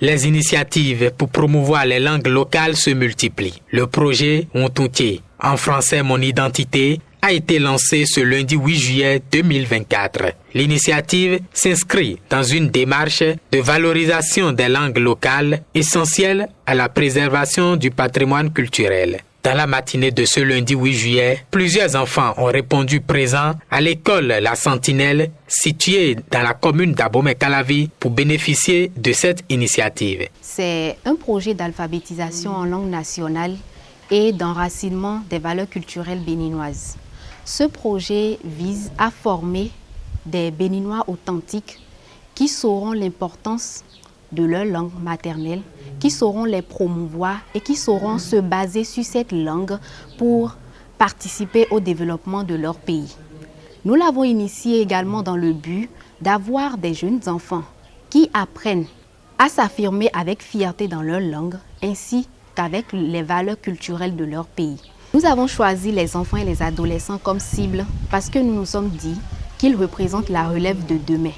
Les initiatives pour promouvoir les langues locales se multiplient. Le projet Wontunche, en français Mon Identité, a été lancé ce lundi 8 juillet 2024. L'initiative s'inscrit dans une démarche de valorisation des langues locales essentielles à la préservation du patrimoine culturel. Dans la matinée de ce lundi 8 juillet, plusieurs enfants ont répondu présents à l'école La Sentinelle, située dans la commune d'Abomey-Calavi, pour bénéficier de cette initiative. C'est un projet d'alphabétisation en langue nationale et d'enracinement des valeurs culturelles béninoises. Ce projet vise à former des Béninois authentiques qui sauront l'importance de leur langue maternelle, qui sauront les promouvoir et qui sauront se baser sur cette langue pour participer au développement de leur pays. Nous l'avons initié également dans le but d'avoir des jeunes enfants qui apprennent à s'affirmer avec fierté dans leur langue ainsi qu'avec les valeurs culturelles de leur pays. Nous avons choisi les enfants et les adolescents comme cible parce que nous nous sommes dit qu'ils représentent la relève de demain.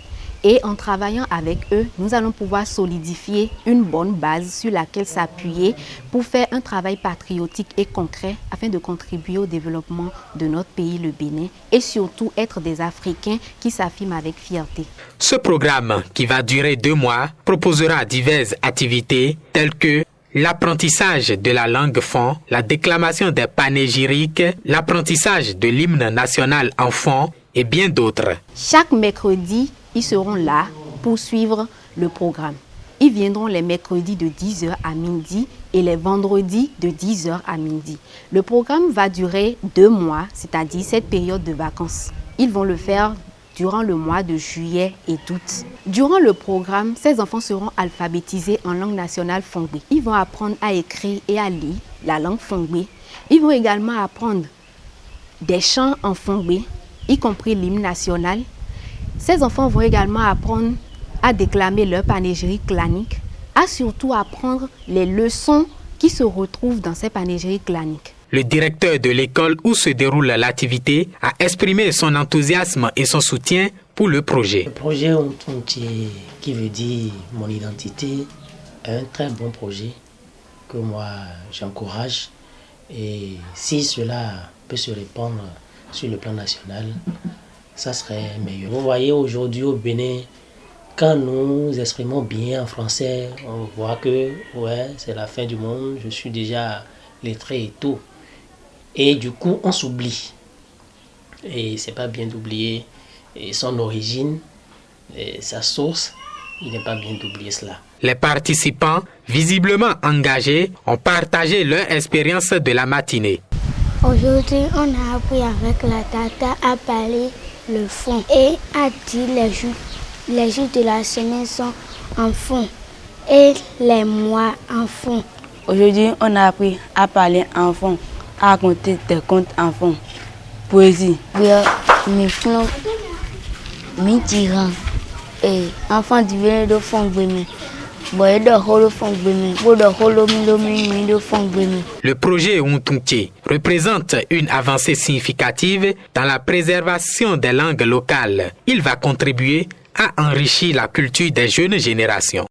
Et en travaillant avec eux, nous allons pouvoir solidifier une bonne base sur laquelle s'appuyer pour faire un travail patriotique et concret afin de contribuer au développement de notre pays, le Bénin, et surtout être des Africains qui s'affirment avec fierté. Ce programme, qui va durer 2 mois, proposera diverses activités telles que l'apprentissage de la langue fon, la déclamation des panégyriques, l'apprentissage de l'hymne national en fon et bien d'autres. Chaque mercredi, ils seront là pour suivre le programme. Ils viendront les mercredis de 10h à midi et les vendredis de 10h à midi. Le programme va durer 2 mois, c'est-à-dire cette période de vacances. Ils vont le faire durant le mois de juillet et d'août. Durant le programme, ces enfants seront alphabétisés en langue nationale fongbe. Ils vont apprendre à écrire et à lire la langue fongbe. Ils vont également apprendre des chants en fongbe, y compris l'hymne national. Ces enfants vont également apprendre à déclamer leur panégyrique clanique, à surtout apprendre les leçons qui se retrouvent dans ces panégyriques claniques. Le directeur de l'école où se déroule l'activité a exprimé son enthousiasme et son soutien pour le projet. Le projet Wontunche, qui veut dire Mon Identité, est un très bon projet que moi j'encourage. Et si cela peut se répandre sur le plan national, ça serait meilleur. Vous voyez, aujourd'hui au Bénin, quand nous exprimons bien en français, on voit que ouais, c'est la fin du monde, je suis déjà lettré et tout. Et du coup, on s'oublie. Et c'est pas bien d'oublier son origine, et sa source. Il n'est pas bien d'oublier cela. Les participants, visiblement engagés, ont partagé leur expérience de la matinée. Aujourd'hui, on a appris avec la tata à parler le fond et à dire les jours de la semaine sont en fond et les mois en fond. Aujourd'hui, on a appris à parler en fond, à raconter des contes en fond, poésie. Mes plans, mes tirants et enfants du Bénin de fond Bénin. Le projet Wontunche représente une avancée significative dans la préservation des langues locales. Il va contribuer à enrichir la culture des jeunes générations.